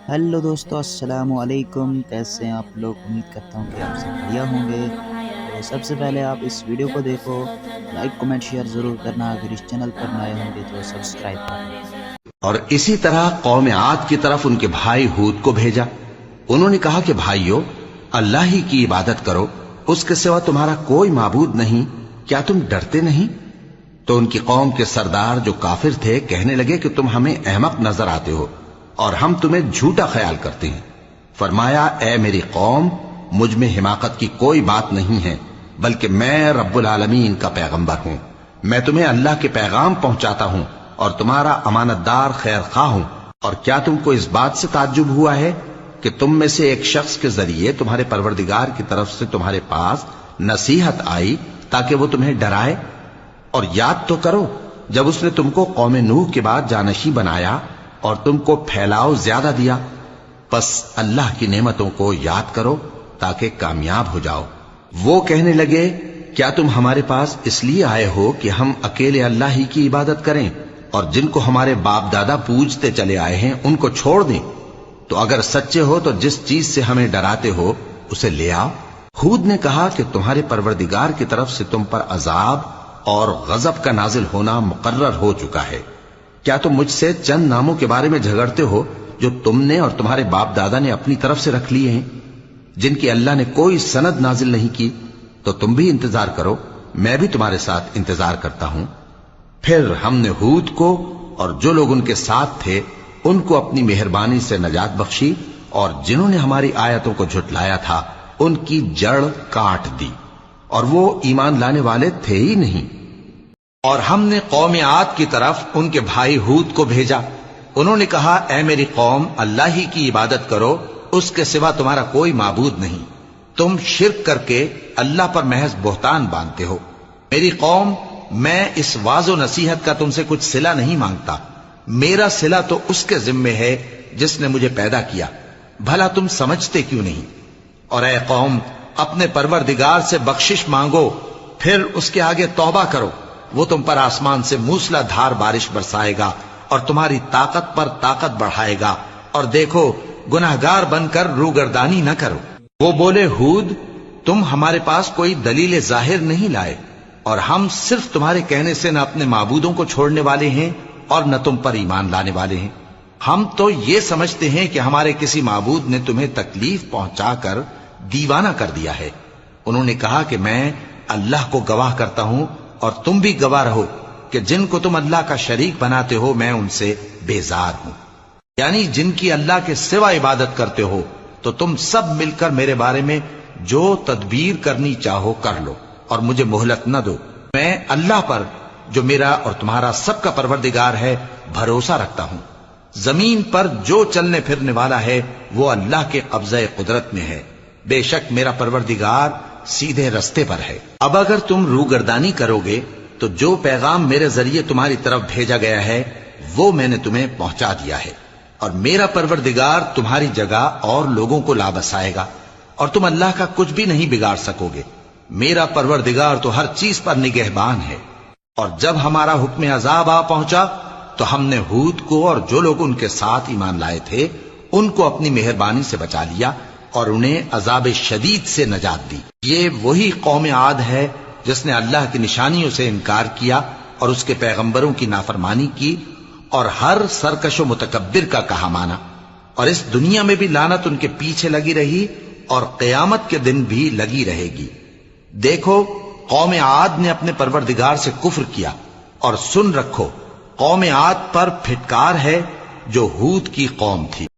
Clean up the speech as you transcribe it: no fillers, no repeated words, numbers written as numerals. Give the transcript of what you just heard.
Hello दोस्तों, अस्सलाम वालेकुम। कैसे हैं आप लोग? उम्मीद करता हूँ कि आप सब बढ़िया होंगे। तो सबसे पहले आप इस वीडियो को देखो, लाइक कमेंट शेयर ज़रूर करना। अगर इस चैनल पर नए होंगे तो सब्सक्राइब करना। और इसी तरह कौम आद की तरफ उनके भाई हूद को भेजा। उन्होंने कहा कि भाइयों, अल्लाह ही की इबादत करो, उसके सिवा तुम्हारा कोई माबूद नहीं। क्या तुम डरते नहीं? तो उनकी कौम के सरदार जो काफिर थे कहने लगे कि तुम हमें अहमक नजर आते हो और हम तुम्हें झूठा ख्याल करते हैं। फरमाया, ए मेरी कौम, मुझ में हिमाकत की कोई बात नहीं है, बल्कि मैं रब्बुल आलमीन का पैगंबर हूं। मैं तुम्हें अल्लाह के पैगाम पहुंचाता हूं और तुम्हारा अमानतदार खैर खा हूं। और क्या तुमको इस बात से ताज्जुब हुआ है कि तुम में से एक शख्स के जरिए तुम्हारे परवरदिगार की तरफ से तुम्हारे पास नसीहत आई ताकि वो तुम्हें डराए? और याद तो करो जब उसने तुमको कौम नूह के बाद जानशी बनाया और तुमको फैलाव ज्यादा दिया। बस अल्लाह की नेमतों को याद करो ताकि कामयाब हो जाओ। वो कहने लगे, क्या तुम हमारे पास इसलिए आए हो कि हम अकेले अल्लाह ही की इबादत करें और जिनको हमारे बाप दादा पूजते चले आए हैं उनको छोड़ दें? तो अगर सच्चे हो तो जिस चीज से हमें डराते हो उसे ले आओ। हूद ने कहा कि तुम्हारे परवरदिगार की तरफ से तुम पर अजाब और गजब का नाजिल होना मुकर्रर हो चुका है। क्या तुम मुझसे चंद नामों के बारे में झगड़ते हो जो तुमने और तुम्हारे बाप दादा ने अपनी तरफ से रख लिए हैं, जिनकी अल्लाह ने कोई सनद नाजिल नहीं की? तो तुम भी इंतजार करो, मैं भी तुम्हारे साथ इंतजार करता हूं। फिर हमने हूद को और जो लोग उनके साथ थे उनको अपनी मेहरबानी से नजात बख्शी, और जिन्होंने हमारी आयतों को झुटलाया था उनकी जड़ काट दी, और वो ईमान लाने वाले थे ही नहीं। और हमने कौम आद की तरफ उनके भाई हूद को भेजा। उन्होंने कहा, ऐ मेरी कौम, अल्लाह ही की इबादत करो, उसके सिवा तुम्हारा कोई माबूद नहीं। तुम शिर्क करके अल्लाह पर महज बोहतान बांधते हो। मेरी कौम, मैं इस वाजो नसीहत का तुमसे कुछ सिला नहीं मांगता। मेरा सिला तो उसके जिम्मे है जिसने मुझे पैदा किया। भला तुम समझते क्यों नहीं? और ऐ कौम, अपने परवरदिगार से बख्शिश मांगो, फिर उसके आगे तौबा करो। वो तुम पर आसमान से मूसलाधार बारिश बरसाएगा और तुम्हारी ताकत पर ताकत बढ़ाएगा। और देखो, गुनहगार बनकर रूगर्दानी न करो। वो बोले, हूद, तुम हमारे पास कोई दलील जाहिर नहीं लाए, और हम सिर्फ तुम्हारे कहने से न अपने माबूदों को छोड़ने वाले हैं और न तुम पर ईमान लाने वाले हैं। हम तो ये समझते हैं कि हमारे किसी माबूद ने तुम्हें तकलीफ पहुंचाकर दीवाना कर दिया है। उन्होंने कहा कि मैं अल्लाह को गवाह करता हूं और तुम भी गवाह रहो कि जिनको तुम अल्लाह का शरीक बनाते हो मैं उनसे बेजार हूं। यानी जिनकी अल्लाह के सिवा इबादत करते हो, तो तुम सब मिलकर मेरे बारे में जो तदबीर करनी चाहो कर लो और मुझे मोहलत न दो। मैं अल्लाह पर, जो मेरा और तुम्हारा सबका परवरदिगार है, भरोसा रखता हूं। जमीन पर जो चलने फिरने वाला है वो अल्लाह के कब्ज़े कुदरत में है। बेशक मेरा परवरदिगार सीधे रस्ते पर है। अब अगर तुम रूगर्दानी करोगे तो जो पैगाम मेरे जरिए तुम्हारी तरफ भेजा गया है वो मैंने तुम्हें पहुंचा दिया है, और मेरा परवरदिगार तुम्हारी जगह और लोगों को ला बसाएगा, और तुम अल्लाह का कुछ भी नहीं बिगाड़ सकोगे। मेरा परवरदिगार तो हर चीज पर निगहबान है। और जब हमारा हुक्म अजाब आ पहुंचा तो हमने हूद को और जो लोग उनके साथ ईमान लाए थे उनको अपनी मेहरबानी से बचा लिया और उन्हें अजाब शदीद से नजात दी। ये वही कौम आद है जिसने अल्लाह की निशानियों से इनकार किया और उसके पैगंबरों की नाफरमानी की और हर सरकश मुतकब्बिर का कहा माना। और इस दुनिया में भी लानत उनके पीछे लगी रही और क़यामत के दिन भी लगी रहेगी। देखो, कौम आद ने अपने परवरदिगार से कुफ्र किया, और सुन रखो, कौम आद पर फिटकार है जो हूद की कौम थी।